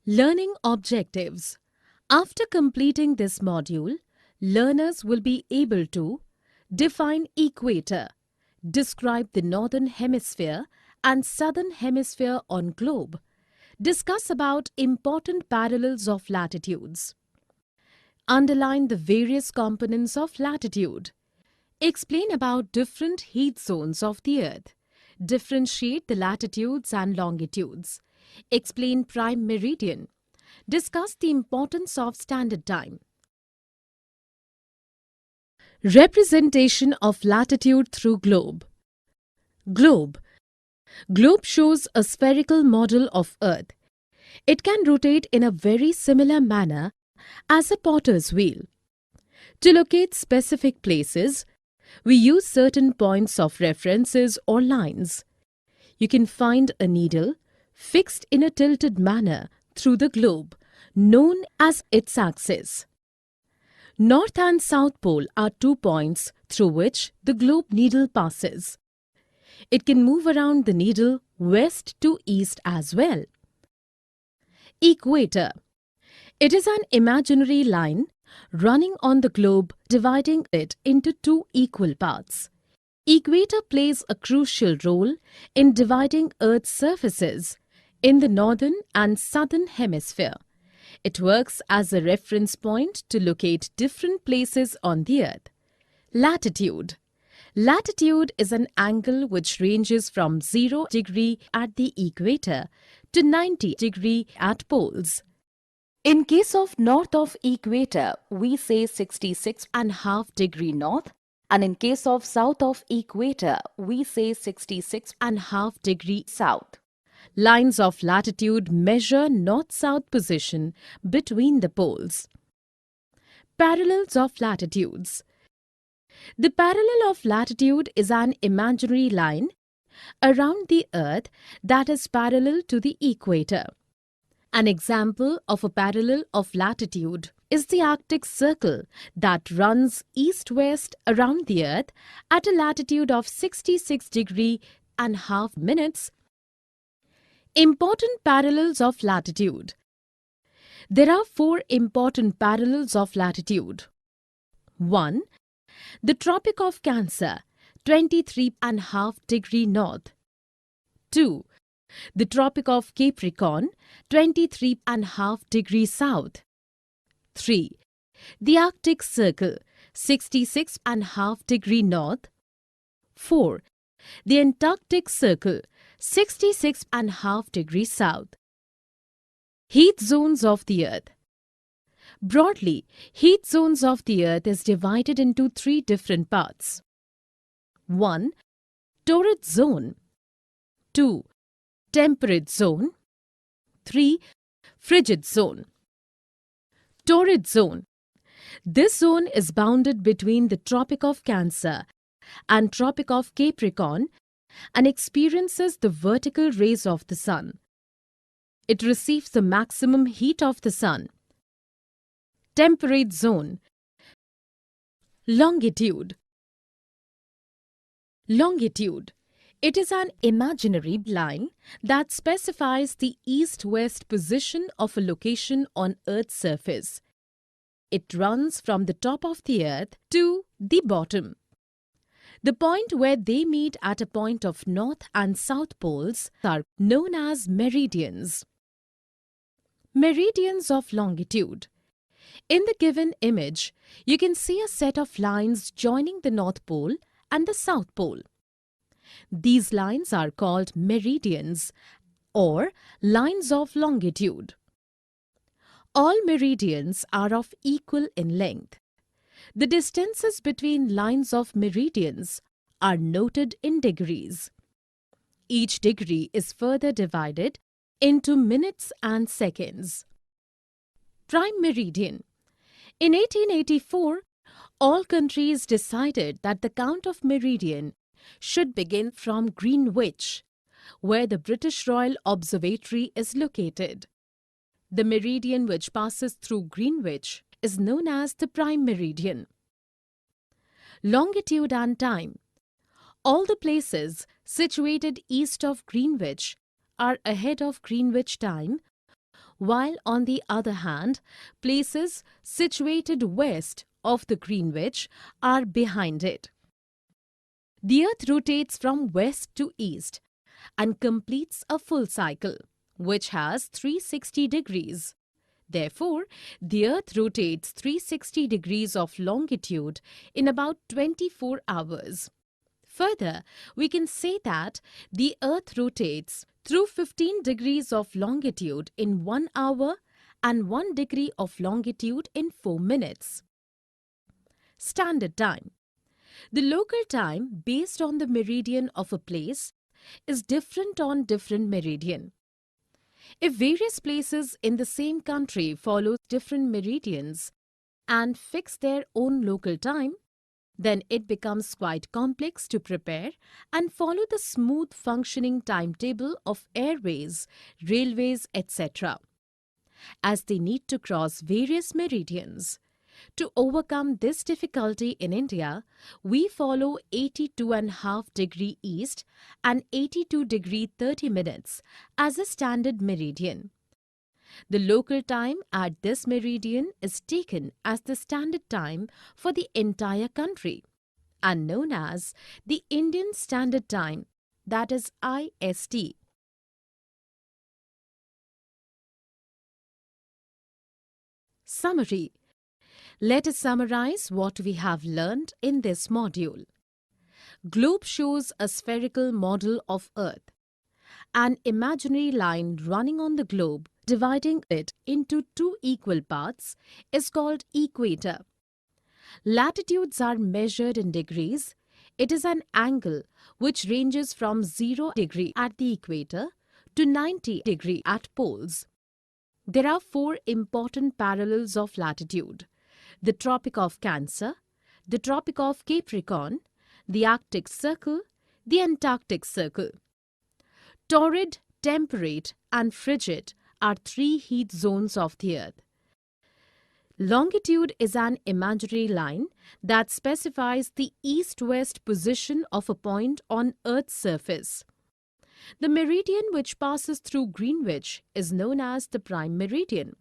Learning objectives. After completing this module, learners will be able to define equator, describe the northern hemisphere and southern hemisphere on globe, discuss about important parallels of latitudes, underline the various components of latitude, explain about different heat zones of the earth, differentiate the latitudes and longitudes, explain prime meridian, discuss the importance of standard time. Representation of latitude through globe. Globe. Globe shows a spherical model of Earth. It can rotate in a very similar manner as a potter's wheel. To locate specific places, we use certain points of references or lines. You can find a needle fixed in a tilted manner through the globe, known as its axis. North and South Pole are 2 points through which the globe needle passes. It can move around the needle west to east as well. Equator. It is an imaginary line running on the globe, dividing it into 2 equal parts. Equator plays a crucial role in dividing Earth's surfaces in the northern and southern hemisphere. It works as a reference point to locate different places on the Earth. Latitude. Latitude is an angle which ranges from 0 degree at the equator to 90 degree at poles. In case of north of equator, we say 66.5 degree north, and in case of south of equator, we say 66.5 degree south. Lines of latitude measure north-south position between the poles. Parallels of latitudes. The parallel of latitude is an imaginary line around the Earth that is parallel to the equator. An example of a parallel of latitude is the Arctic Circle that runs east-west around the Earth at a latitude of 66 degree and half minutes. Important parallels of latitude. There are 4 important parallels of latitude. 1. The Tropic of Cancer, 23.5 degree north. 2. The Tropic of Capricorn, 23.5 degree south. 3. The Arctic Circle, 66.5 degree north. 4. The Antarctic Circle, 66.5 degree south. Heat zones of the Earth. Broadly, heat zones of the Earth is divided into 3 different parts. 1. Torrid zone. 2. Temperate zone. 3. Frigid zone. Torrid zone. This zone is bounded between the Tropic of Cancer and Tropic of Capricorn and experiences the vertical rays of the sun. It receives the maximum heat of the sun. Temperate zone. Longitude. Longitude. It is an imaginary line that specifies the east-west position of a location on Earth's surface. It runs from the top of the Earth to the bottom. The point where they meet at a point of north and south poles are known as meridians. Meridians of longitude. In the given image, you can see a set of lines joining the North Pole and the South Pole. These lines are called meridians or lines of longitude. All meridians are of equal in length. The distances between lines of meridians are noted in degrees. Each degree is further divided into minutes and seconds. Prime meridian. In 1884, all countries decided that the count of meridian should begin from Greenwich, where the British Royal Observatory is located. The meridian which passes through Greenwich is known as the prime meridian. Longitude and time. All the places situated east of Greenwich are ahead of Greenwich time, while on the other hand, places situated west of the Greenwich are behind it. The Earth rotates from west to east and completes a full cycle, which has 360 degrees. Therefore, the Earth rotates 360 degrees of longitude in about 24 hours. Further, we can say that the Earth rotates through 15 degrees of longitude in 1 hour and 1 degree of longitude in 4 minutes. Standard time. The local time based on the meridian of a place is different on different meridian. If various places in the same country follow different meridians and fix their own local time, then it becomes quite complex to prepare and follow the smooth functioning timetable of airways, railways, etc., as they need to cross various meridians. To overcome this difficulty in India, we follow 82.5 degree east and 82 degree 30 minutes as a standard meridian. The local time at this meridian is taken as the standard time for the entire country and known as the Indian Standard Time, that is IST. Summary. Let us summarize what we have learned in this module. Globe shows a spherical model of Earth. An imaginary line running on the globe, dividing it into two equal parts, is called equator. Latitudes are measured in degrees. It is an angle which ranges from 0 degree at the equator to 90 degree at poles. There are 4 important parallels of latitude: the Tropic of Cancer, the Tropic of Capricorn, the Arctic Circle, the Antarctic Circle. Torrid, temperate and frigid are 3 heat zones of the Earth. Longitude is an imaginary line that specifies the east-west position of a point on Earth's surface. The meridian which passes through Greenwich is known as the prime meridian.